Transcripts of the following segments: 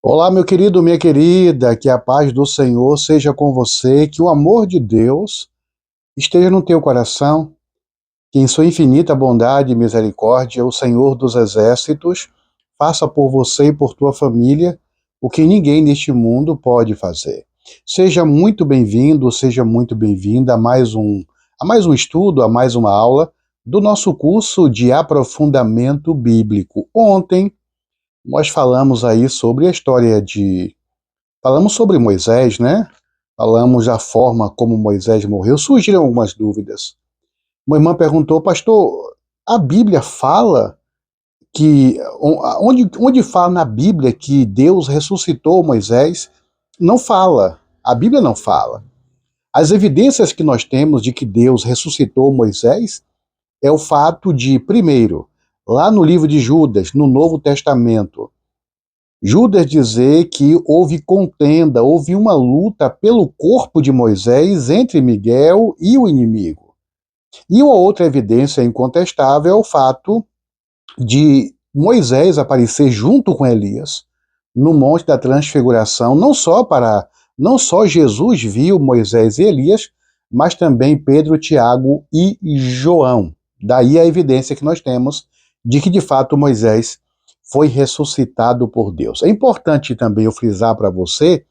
Olá, meu querido, minha querida, que a paz do Senhor seja com você, que o amor de Deus esteja no teu coração, que em sua infinita bondade e misericórdia, o Senhor dos Exércitos faça por você e por tua família o que ninguém neste mundo pode fazer. Seja muito bem-vindo, seja muito bem-vinda a mais um estudo, a mais uma aula do nosso curso de aprofundamento bíblico. Ontem nós falamos aí sobre a história de Falamos sobre Moisés, né? Falamos da forma como Moisés morreu. Surgiram algumas dúvidas. Uma irmã perguntou, pastor, a Bíblia fala que. Onde fala na Bíblia que Deus ressuscitou Moisés? Não fala. A Bíblia não fala. As evidências que nós temos de que Deus ressuscitou Moisés é o fato de, primeiro, lá no livro de Judas, no Novo Testamento, Judas dizer que houve contenda, houve uma luta pelo corpo de Moisés entre Miguel e o inimigo. E uma outra evidência incontestável é o fato de Moisés aparecer junto com Elias no Monte da Transfiguração, não só Jesus viu Moisés e Elias, mas também Pedro, Tiago e João. Daí a evidência que nós temos de que de fato Moisés foi ressuscitado por Deus. É importante também eu frisar para você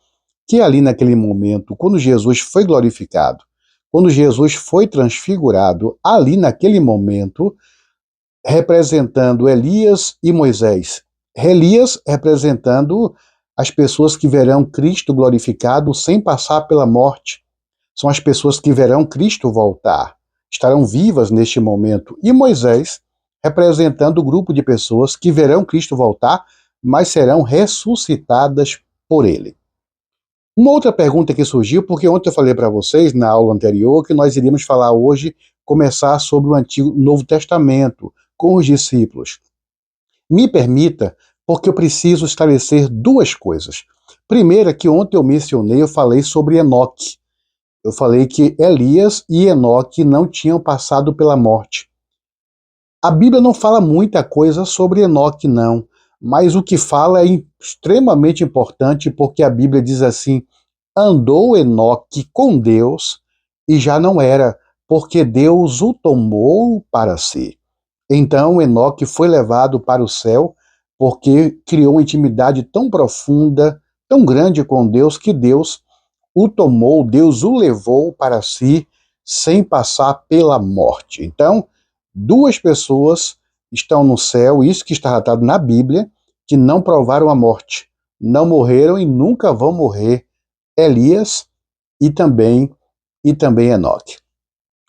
que ali naquele momento, quando Jesus foi glorificado, quando Jesus foi transfigurado, ali naquele momento, representando Elias e Moisés. Elias representando as pessoas que verão Cristo glorificado sem passar pela morte. São as pessoas que verão Cristo voltar, estarão vivas neste momento. E Moisés representando o grupo de pessoas que verão Cristo voltar, mas serão ressuscitadas por ele. Uma outra pergunta que surgiu, porque ontem eu falei para vocês, na aula anterior, que nós iríamos falar hoje, começar sobre o Novo Testamento, com os discípulos. Me permita, porque eu preciso esclarecer duas coisas. Primeira, que ontem eu mencionei, eu falei sobre Enoque. Eu falei que Elias e Enoque não tinham passado pela morte. A Bíblia não fala muita coisa sobre Enoque, não, mas o que fala é extremamente importante, porque a Bíblia diz assim: andou Enoque com Deus e já não era, porque Deus o tomou para si. Então Enoque foi levado para o céu, porque criou uma intimidade tão profunda, tão grande com Deus, que Deus o tomou, Deus o levou para si, sem passar pela morte. Então, duas pessoas estão no céu, isso que está relatado na Bíblia, que não provaram a morte, não morreram e nunca vão morrer. Elias e também Enoque.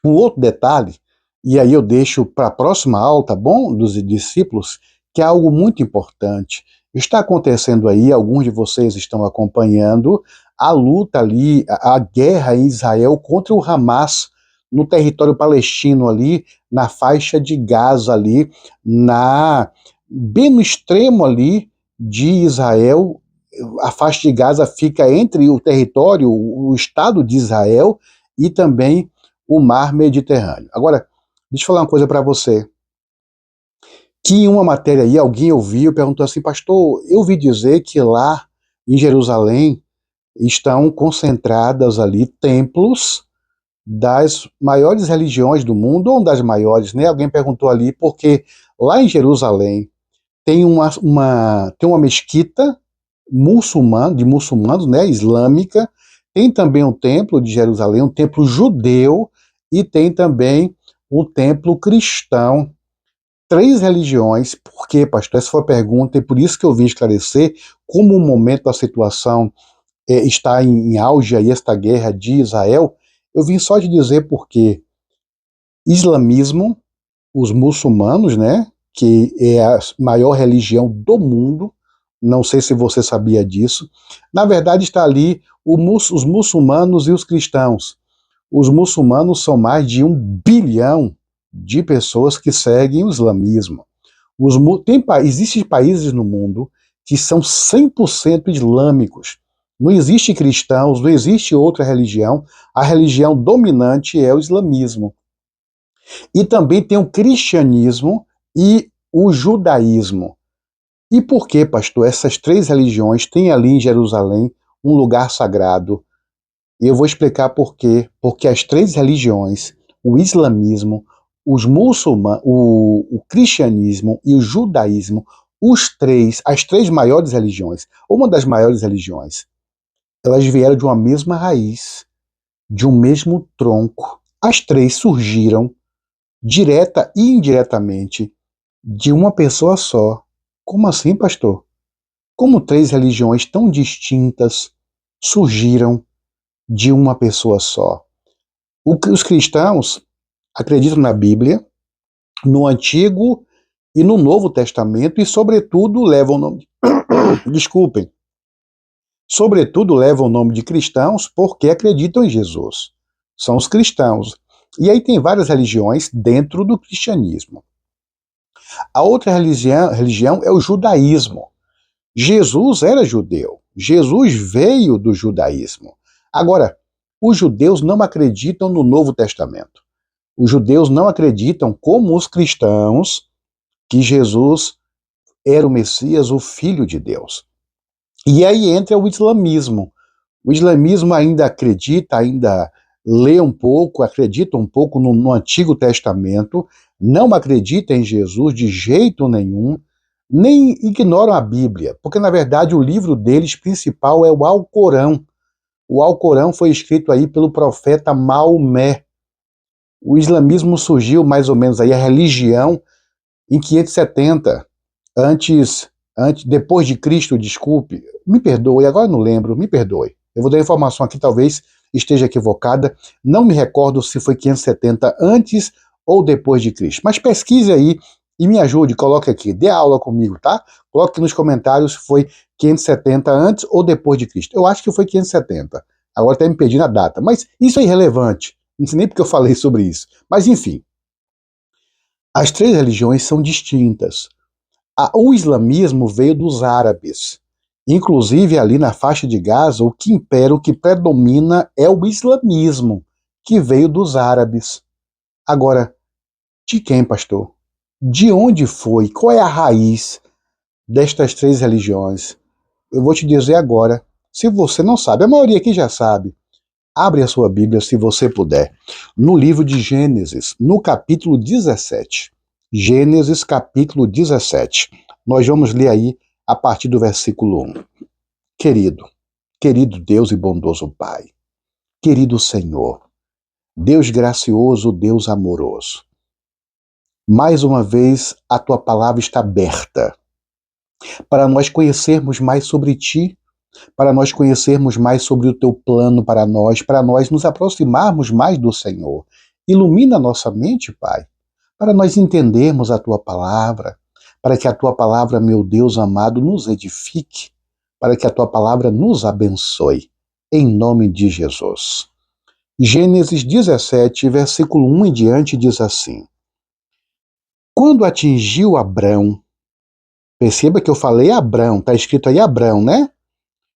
Um outro detalhe, e aí eu deixo para a próxima aula, tá bom, dos discípulos, que é algo muito importante. Está acontecendo aí, alguns de vocês estão acompanhando, a luta ali, a guerra em Israel contra o Hamas, no território palestino ali, na faixa de Gaza ali, bem no extremo ali de Israel. A faixa de Gaza fica entre o território, o Estado de Israel e também o mar Mediterrâneo. Agora, deixa eu falar uma coisa para você. Que em uma matéria aí, alguém ouviu e perguntou assim, pastor, eu ouvi dizer que lá em Jerusalém estão concentradas ali templos das maiores religiões do mundo, ou das maiores, né? Alguém perguntou ali, porque lá em Jerusalém tem uma mesquita muçulmana, de muçulmanos, né, islâmica, tem também um templo de Jerusalém, um templo judeu, e tem também o templo cristão. Três religiões, por quê, pastor? Essa foi a pergunta, e por isso que eu vim esclarecer como o momento da situação está em auge aí, esta guerra de Israel. Eu vim só te dizer porque islamismo, os muçulmanos, né, que é a maior religião do mundo, não sei se você sabia disso, na verdade está ali os muçulmanos e os cristãos. Os muçulmanos são mais de 1 bilhão de pessoas que seguem o islamismo. Existem países no mundo que são 100% islâmicos. Não existe cristãos, não existe outra religião. A religião dominante é o islamismo. E também tem o cristianismo e o judaísmo. E por que, pastor, essas três religiões têm ali em Jerusalém um lugar sagrado? E eu vou explicar por quê. Porque as três religiões, o islamismo, o cristianismo e o judaísmo, as três maiores religiões, uma das maiores religiões, elas vieram de uma mesma raiz, de um mesmo tronco. As três surgiram, direta e indiretamente, de uma pessoa só. Como assim, pastor? Como três religiões tão distintas surgiram de uma pessoa só? Os cristãos acreditam na Bíblia, no Antigo e no Novo Testamento e, sobretudo, levam o nome. Desculpem. Sobretudo, levam o nome de cristãos porque acreditam em Jesus. São os cristãos. E aí tem várias religiões dentro do cristianismo. A outra religião é o judaísmo. Jesus era judeu. Jesus veio do judaísmo. Agora, os judeus não acreditam no Novo Testamento. Os judeus não acreditam, como os cristãos, que Jesus era o Messias, o Filho de Deus. E aí entra o islamismo. O islamismo ainda acredita, ainda lê um pouco, acredita um pouco no Antigo Testamento, não acredita em Jesus de jeito nenhum, nem ignoram a Bíblia, porque na verdade o livro deles principal é o Alcorão. O Alcorão foi escrito aí pelo profeta Maomé. O islamismo surgiu mais ou menos aí, a religião, em 570, depois de Cristo, desculpe, me perdoe, agora não lembro, me perdoe. Eu vou dar informação aqui, talvez esteja equivocada, não me recordo se foi 570 antes ou depois de Cristo. Mas pesquise aí e me ajude, coloque aqui, dê aula comigo, tá? Coloque nos comentários se foi 570 antes ou depois de Cristo. Eu acho que foi 570. Agora está me pedindo a data, mas isso é irrelevante. Não sei nem porque eu falei sobre isso. Mas enfim, as três religiões são distintas. O islamismo veio dos árabes. Inclusive, ali na faixa de Gaza, o que impera, o que predomina é o islamismo, que veio dos árabes. Agora, de quem, pastor? De onde foi? Qual é a raiz destas três religiões? Eu vou te dizer agora. Se você não sabe, a maioria aqui já sabe. Abre a sua Bíblia, se você puder, no livro de Gênesis, no capítulo 17. Gênesis, capítulo 17. Nós vamos ler aí a partir do versículo 1. Querido Deus e bondoso Pai, querido Senhor, Deus gracioso, Deus amoroso, mais uma vez a tua palavra está aberta para nós conhecermos mais sobre ti, para nós conhecermos mais sobre o teu plano para nós nos aproximarmos mais do Senhor. Ilumina nossa mente, Pai, para nós entendermos a tua palavra, para que a tua palavra, meu Deus amado, nos edifique, para que a tua palavra nos abençoe, em nome de Jesus. Gênesis 17, versículo 1 em diante, diz assim: Quando atingiu Abrão, perceba que eu falei Abrão, está escrito aí Abrão, né?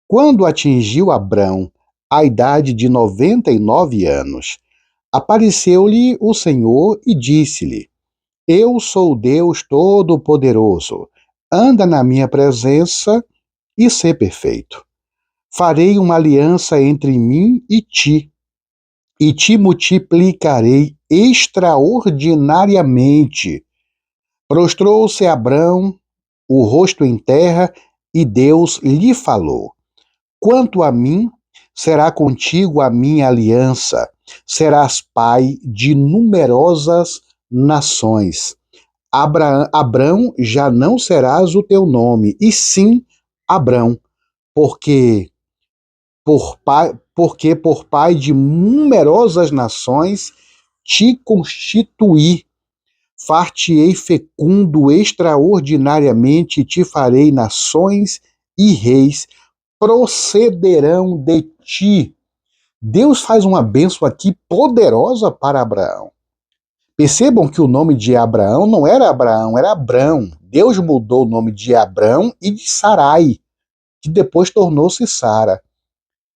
Quando atingiu Abrão a idade de 99 anos, apareceu-lhe o Senhor e disse-lhe: Eu sou Deus Todo-Poderoso, anda na minha presença e sê perfeito. Farei uma aliança entre mim e te multiplicarei extraordinariamente. Prostrou-se Abrão, o rosto em terra, e Deus lhe falou: Quanto a mim, será contigo a minha aliança, serás pai de numerosas nações. Abrão já não serás o teu nome, e sim Abrão, porque por pai de numerosas nações te constituí, far-te-ei fecundo extraordinariamente, te farei nações e reis procederão de ti. Deus faz uma bênção aqui poderosa para Abraão. Percebam que o nome de Abraão não era Abraão, era Abrão. Deus mudou o nome de Abrão e de Sarai, que depois tornou-se Sara.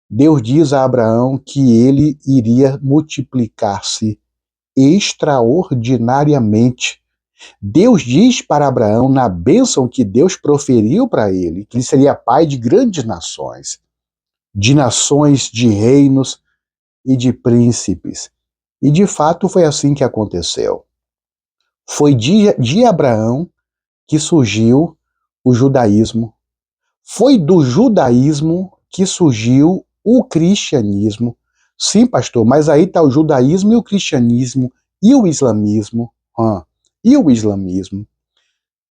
Deus diz a Abraão que ele iria multiplicar-se extraordinariamente. Deus diz para Abraão, na bênção que Deus proferiu para ele, que ele seria pai de grandes nações, de reinos e de príncipes. E de fato foi assim que aconteceu. Foi de Abraão que surgiu o judaísmo. Foi do judaísmo que surgiu o cristianismo. Sim, pastor, mas aí está o judaísmo e o cristianismo e o islamismo. E o islamismo.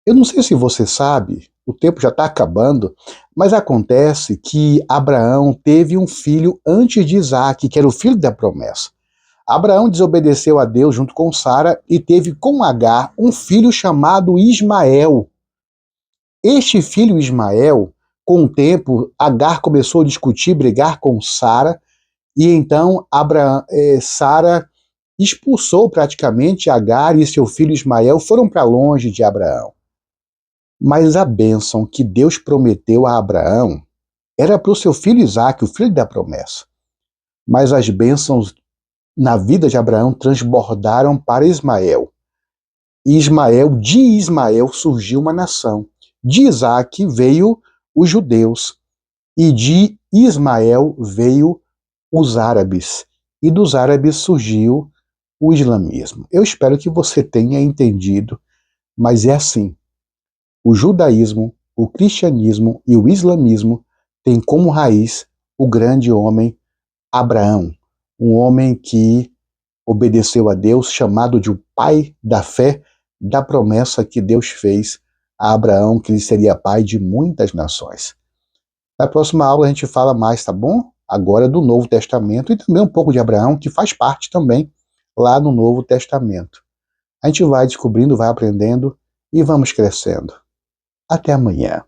Eu não sei se você sabe, o tempo já está acabando, mas acontece que Abraão teve um filho antes de Isaac, que era o filho da promessa. Abraão desobedeceu a Deus junto com Sara e teve com Agar um filho chamado Ismael. Este filho Ismael, com o tempo, Agar começou a discutir, brigar com Sara, e então Sara expulsou praticamente Agar e seu filho Ismael foram para longe de Abraão. Mas a bênção que Deus prometeu a Abraão era para o seu filho Isaque, o filho da promessa. Mas as bênçãos na vida de Abraão transbordaram para Ismael. E de Ismael surgiu uma nação. De Isaque veio os judeus. E de Ismael veio os árabes. E dos árabes surgiu o islamismo. Eu espero que você tenha entendido, mas é assim. O judaísmo, o cristianismo e o islamismo têm como raiz o grande homem Abraão, um homem que obedeceu a Deus, chamado de o pai da fé, da promessa que Deus fez a Abraão, que ele seria pai de muitas nações. Na próxima aula a gente fala mais, tá bom? Agora do Novo Testamento e também um pouco de Abraão, que faz parte também lá no Novo Testamento. A gente vai descobrindo, vai aprendendo e vamos crescendo. Até amanhã.